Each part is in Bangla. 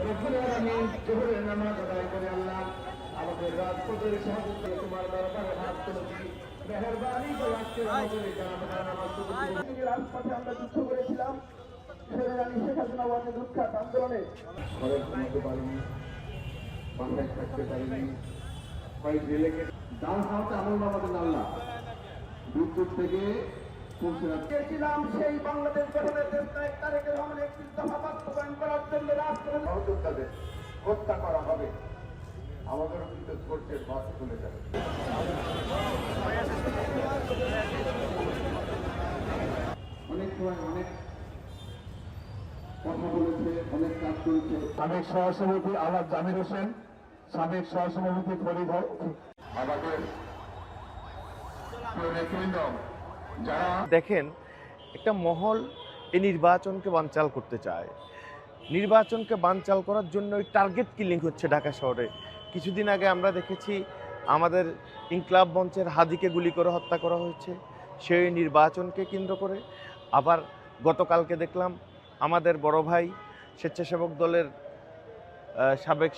দুপুরের আমি জোহরের নামাজ আদায় করে আল্লাহ আমাদের রাজপথের সহযোগিতা তোমার দরবারে হাত তুলেছি। মেহরবানি করে আজকে আমাদের জানাজার নামাজ রাজপথে আমরা যুদ্ধ করেছিলাম সেনানি শেখ হাসিনা ওয়ানে দুঃখাত আন্দোলনে ঘরে ঘুমাতে পারিনি, বাসায় থাকতে পারিনি, কয়েক রেলেকে ডান হাতে আমল আমাদের আল্লাহ বিদ্যুৎ থেকে চেয়েছিলাম সেই বাংলাদেশ গঠনের দেশনায়ক তারেক রহমানের ৩১ দফা বাস্তবায়ন করার জন্য রাষ্ট্রের সহযোদ্ধাদের হত্যা করা হবে। আমাদেরও কিন্তু স্পোর্টসের বাস খুলে যাবে। অনেক সময় অনেক কথা বলেছে, অনেক কাজ করেছে। সাবেক সহসভাপতি আলাদ জামির হোসেন, সাবেক সহসভাপতি ফরিদ আমাদের দেখেন, একটা মহল এই নির্বাচনকে বানচাল করতে চায়। নির্বাচনকে বানচাল করার জন্য টার্গেট কিলিং হচ্ছে ঢাকা শহরে। কিছুদিন আগে আমরা দেখেছি আমাদের ইনকলাব মঞ্চের হাদিকে গুলি করে হত্যা করা হয়েছে সেই নির্বাচনকে কেন্দ্র করে। আবার গতকালকে দেখলাম আমাদের বড় ভাই স্বেচ্ছাসেবক দলের সাবেক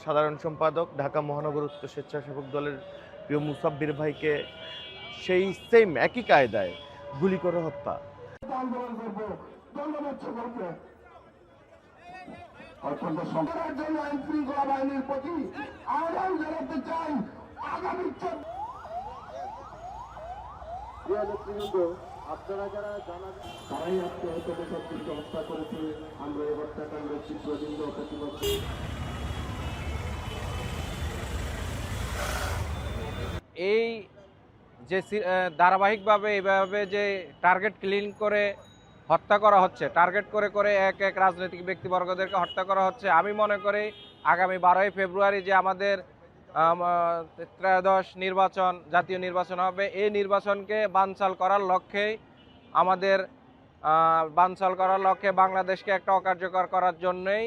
সাধারণ সম্পাদক, ঢাকা মহানগর উত্তর স্বেচ্ছাসেবক দলের প্রিয় মুসাব্বির ভাইকে সেই সেম একই কায়দায় গুলি করে হত্যা। আন্দোলন করব, ধন্যবাদ সকলকে। অত্যন্ত সংকটের জন্য আইন শৃঙ্খলা বাহিনীর প্রতি আহ্বান জানাতে চাই। আগামী আপনারা যারা জানান তারাই আজকে হয়তো সবকিছু হত্যা করেছে। আমরা এই হত্যাকাণ্ডের চিত্রবৃন্দ প্রতিবাদ এই যে ধারাবাহিকভাবে এইভাবে যে টার্গেট ক্লিন করে হত্যা করা হচ্ছে, টার্গেট করে করে এক এক রাজনৈতিক ব্যক্তিবর্গদেরকে হত্যা করা হচ্ছে, আমি মনে করি আগামী 12ই ফেব্রুয়ারি যে আমাদের ত্রয়োদশ নির্বাচন, জাতীয় নির্বাচন হবে, এই নির্বাচনকে বানচাল করার লক্ষ্যেই আমাদের বাংলাদেশকে একটা অকার্যকর করার জন্যই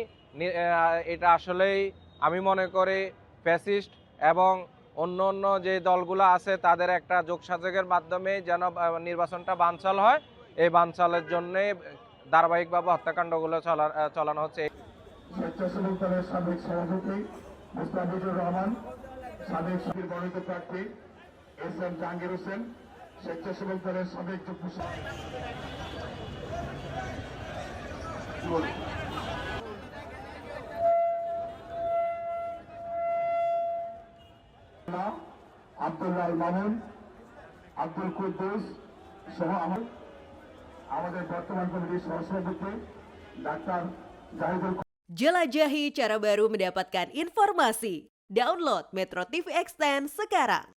এটা আসলেই আমি মনে করি ফ্যাসিস্ট এবং অন্য অন্য যে দলগুলো আছে তাদের একটা যোগসাযোগের মাধ্যমে যেন নির্বাচনটা বানচাল হয়, এই বানচালের জন্যে ধারাবাহিকভাবে হত্যাকাণ্ডগুলো চালানো হচ্ছে। স্বেচ্ছাসেবক দলের সাবেক সভাপতি মুস্তাফিজুর রহমান, সাবেক মনোনীত প্রার্থী এস.এম. জাহাঙ্গীর হোসেন, স্বেচ্ছাসেবক দলের সাবেক যুগ্ম আব্দুল্লাহ মামুন, আব্দুল কুদ্দুস সহ আমাদের বর্তমান কমিটির সহসভাপতি ডাক্তার Zahidul. Jelajahi cara baru mendapatkan informasi. Download Metro TV Extend sekarang.